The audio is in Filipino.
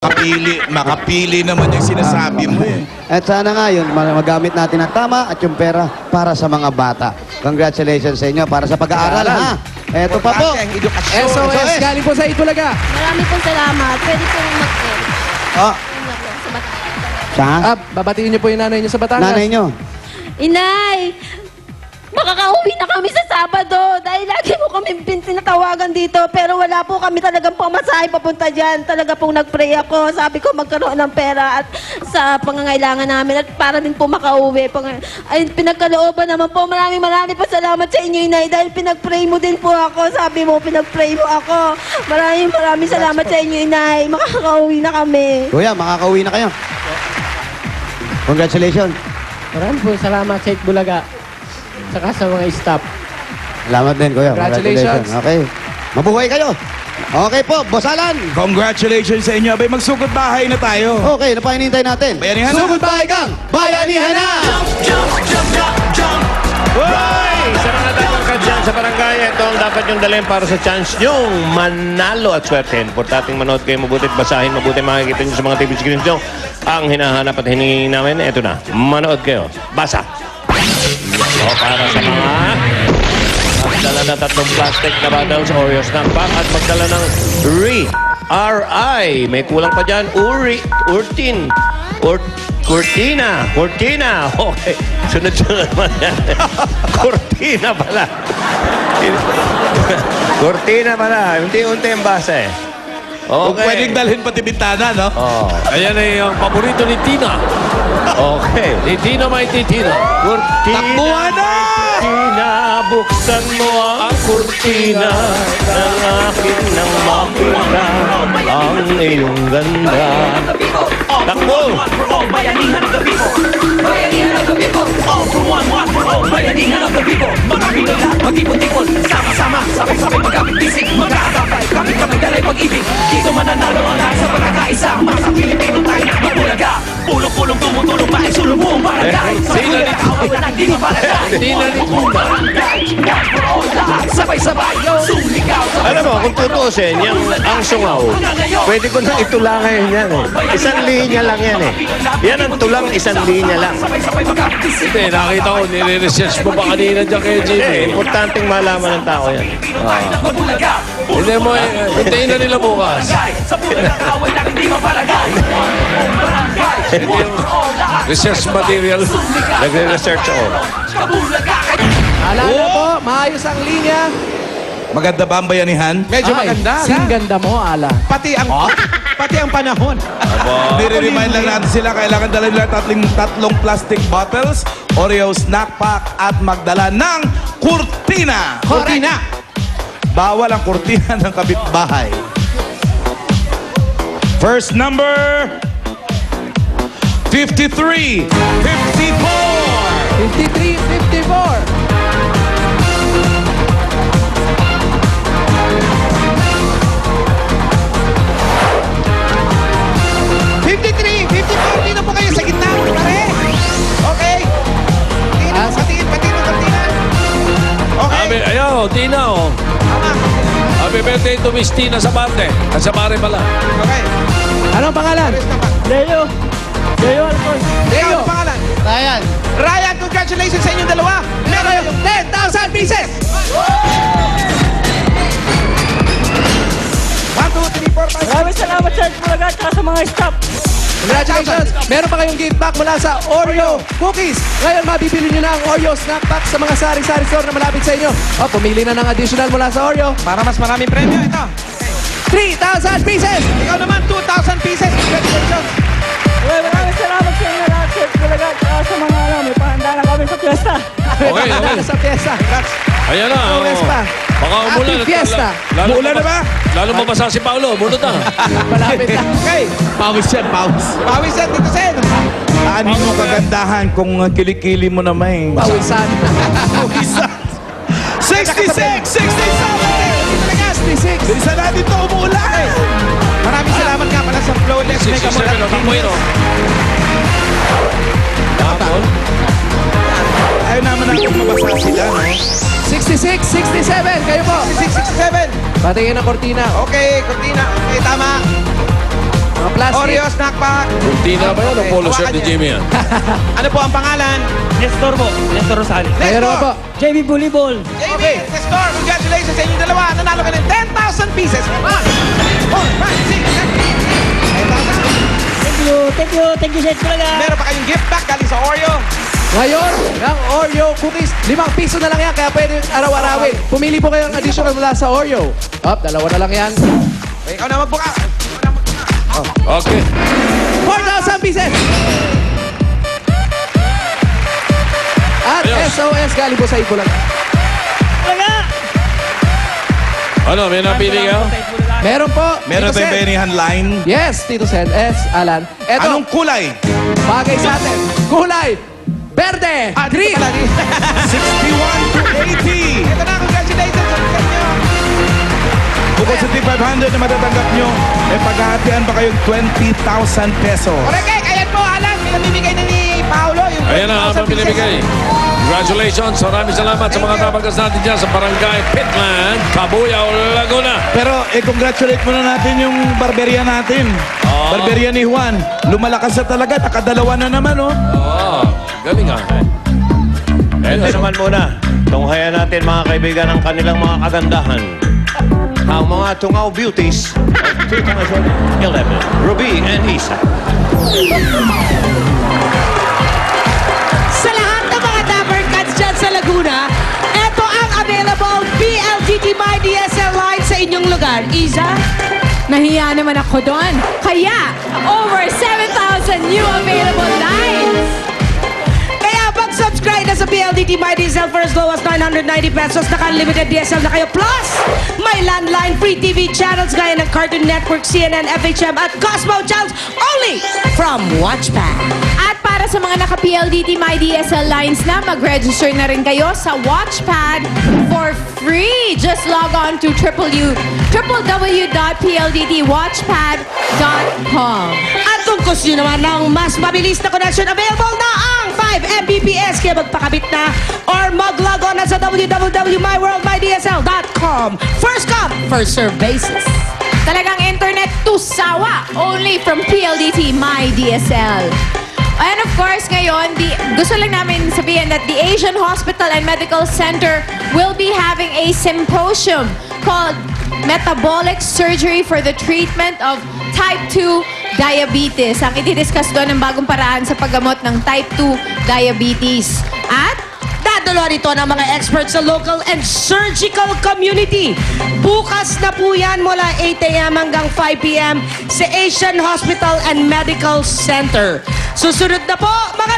Makapili naman yung sinasabi mo eh. At sana nga yun, magamit natin ang tama at yung pera para sa mga bata. Congratulations sa inyo para sa pag-aaral, ha? Eto pa po. SOS, galing po sa Itulaga. Marami pong salamat. Pwede po mag-end. Oh, Sa Batangas. sa Babatiin niyo po yung nanay niyo sa Batangas. nanay nyo. Inay! Makakauwi na kami sa Sabado dahil lagi mo kami tinatawagan dito pero wala po kami talagang pamasahe papunta dyan. Talaga pong nag-pray ako. Sabi ko magkaroon ng pera at sa pangangailangan namin at para din po makauwi. Ay, pinagkalooban naman po. Maraming po salamat sa inyo, Inay, dahil pinag-pray mo din po ako. Sabi mo, pinag-pray mo ako. Maraming salamat sa inyo, Inay. Makakauwi na kami. Kuya, makakauwi na kayo. Congratulations. Maraming po salamat sa Itbulaga. Saka sa mga staff. Salamat din, kuya. Congratulations. Okay. Mabuhay kayo. Okay po, Bosalan. Congratulations sa inyo. Abay, magsugod bahay na tayo. Okay, ano pa hinihintay natin? Bayanihan na. Sugod bahay kang Bayanihan na! Hoy! Sa mga dapat ka dyan sa barangay, ito ang dapat yung dalhin para sa chance nyong manalo at swerte. Importanteng manood kayo mabuti at basahin mabuti. Makikita nyo sa mga TV screens nyo. Ang hinahanap at hiningi namin, ito na. Manood kayo. Basa. So, para sa mga magdala na 3 plastic na bottles, Oreo snack pack at magdala ng R.I. May kulang pa dyan. Cortina. Okay. Sunod-sunod naman yan. Cortina pala. Cortina pala. Unti-unti ang basa eh. Kung Okay. pwedeng dalhin pati bintana, no? Oh. Ayan ay ang paborito ni Tina. Okay. Ni Tina may Tina. Cortina. Takbuhan na! Cortina, buksan mo ang cortina ng akin nang makita ang iyong ganda. Takbo! Bayanihan of the people. Bayanihan of the people. All for one for all. Bayanihan of the people. Mga Pinoy lahat mag-ipon-tipon. Sama-sama, sabay-sabay magkapit-bisig. Magkakatapay, kami dalay pag-ibig. Dito mananalo ang lahat sa pagkakaisa. Mga Pilipino tayo magmulaga. Pulong-pulong tumutulong, maisulong buong barangay. Sino ni Kawan ang di mabarangay. Tina ni Puma. Barangay, one for all lahat. Sabay-sabay, sumigaw. Alam mo, kung tutuusin, yung ang sungaw, pwede ko nang itula ngayon yan eh. Isang linya lang yan eh. Yan ang tulang isang linya lang. Sabay-sabay magkapit-bisig. Hindi, nakita ko, nire-research mo pa kanina dyan kay Jimmy. Importanteng malaman ng tao yan. Magmulaga. Hindi mo, hintayin na nila bukas. Sa pulang away lang hindi mabarangay. Research material. Nagre-research ako. Alala po, maayos ang linya. Maganda ba ang bayanihan? Medyo maganda. Singganda mo, Ala. Pati ang panahon. Nire-remind lang natin sila, kailangan dala nila tatlong plastic bottles, Oreo snack pack, at magdala ng kurtina. Cortina. Bawal ang kurtina ng kapitbahay. First number, 53, 54. 53-54. 53, 54, dito po kayo sa gitna, pare. Okay. Pati ng kurtina. Okay. Ayaw, Tina oh. Happy birthday to Miss Tina sa parte. At sa pare pala. Okay. Anong pangalan? Leo Alphonse. Leo, pangalan? Ryan. Ryan, congratulations sa inyong dalawa. Meron kayong 10,000 pieces. 1, 2, 3, 4, 5, 6. Maraming salamat sa Itbulaga at sa mga staff. Congratulations! Meron pa kayong gift pack mula sa Oreo Cookies. Ngayon, mabibili nyo na ang Oreo Snack Pack sa mga sari-sari store na malapit sa inyo. O, pumili na ng additional mula sa Oreo. Para mas maraming premyo, ito. 3,000 pieces! Ikaw naman, 2,000 pieces. Congratulations. Maraming salamat sa inyo lahat sa Itbulaga at sa mga may pahanda na kami sa piyesta. Okay. Sa piyesta. Ayan na. Congrats pa. Baka umulan. Happy fiesta. Umulan na ba? Lalo mabasa si Paolo. Munod na. Malapit na. Okay. Pawis yan, pawis. Pawis yan, Tito Sen. Ano mo kagandahan kung kilikili mo na may... Pawisan. 66! 67! 66. Bilisan natin ito, umuulan! Maraming salamat nga pala sa Flawless Mega 67 Mall. o takboy no. Tapon? Ayaw naman natin mabasa sila, no? 66, 67. Kayo po. 66, 67. Patingin ang kortina. Okay, Cortina. Okay, tama. Mga plastic. Oreo snack pack. Tina ba yan o polo shirt ni Jimmy yan? Ano po ang pangalan? Nestor po. Nestor Rosales. Mayroon Nestor. po. JB Volleyball. Okay. Nestor, congratulations sa inyong dalawa. Nanalo ka ng 10,000 pieces. 1, 2, 3, 4, 5, 6, 7, 8. Thank you, Seth talaga. Meron pa kayong gift pack galing sa Oreo. Ngayon, ng Oreo cookies, 5 piso na lang yan, kaya pwede yung araw-arawin. Pumili po kayo ng additional mula sa Oreo. Dalawa na lang yan. Okay, ikaw na magbuka. Ikaw na magbuka. Okay. 4,000 pieces! At Ayos. SOS galing po sa Ipulan. Talaga. Ano, may napili ka? Meron po. Meron Tito tayong Sen. Benihan line. Yes, Tito Sen. Alan. Eto, Anong kulay? bagay sa atin. Kulay. Verde. Green. 61 to 80. Ito na, congratulations sa inyo. Bukod sa T500 na matatanggap nyo, may paghahatian pa kayong 20,000 pesos. Correct, ayan po, Alan, pinamimigay na ni Paolo yung Ayan na, 20,000 habang pinibigay. Congratulations. Maraming salamat sa mga tabagas natin dyan sa Barangay Pitman, Cabuyao, Laguna. Pero congratulate muna natin yung barberia natin. Barberia ni Juan. Lumalakas na talaga, nakadalawa na naman, oh. Oo, galing ah. Ito naman muna. Tunghayan natin mga kaibigan ang kanilang mga kagandahan. Ang mga tungaw beauties. 2011, Ruby and Isa. Sa lahat ng mga Dapper Cats dyan sa Laguna, ito ang available PLDT My DSL line sa inyong lugar. Isa? Nahiya naman ako doon. Kaya, over 7,000 new available lines. Kaya pag-subscribe na sa PLDT My DSL for as low as 990 pesos, naka-unlimited DSL na kayo. Plus, may landline free TV channels gaya ng Cartoon Network, CNN, FHM at Cosmo channels only from Watchpad. At para sa mga naka-PLDT My DSL lines na, mag-register na rin kayo sa Watchpad for free. Just log on to www.pldtwatchpad.com. At kung gusto nyo naman ng mas mabilis na connection, available na ang 5 Mbps. Kaya magpakabit na or mag-log on na sa www.myworldmydsl.com. First come, first serve basis. Talagang internet to sawa. Only from PLDT My DSL. And of course, ngayon, gusto lang namin sabihin that the Asian Hospital and Medical Center will be having a symposium called Metabolic Surgery for the Treatment of Type 2 Diabetes. Ang i-discuss doon ng bagong paraan sa paggamot ng Type 2 Diabetes. At Dadalo nito ng mga experts sa local and surgical community. Bukas na po yan mula 8 a.m. hanggang 5 p.m. sa Asian Hospital and Medical Center. Susunod na po, mga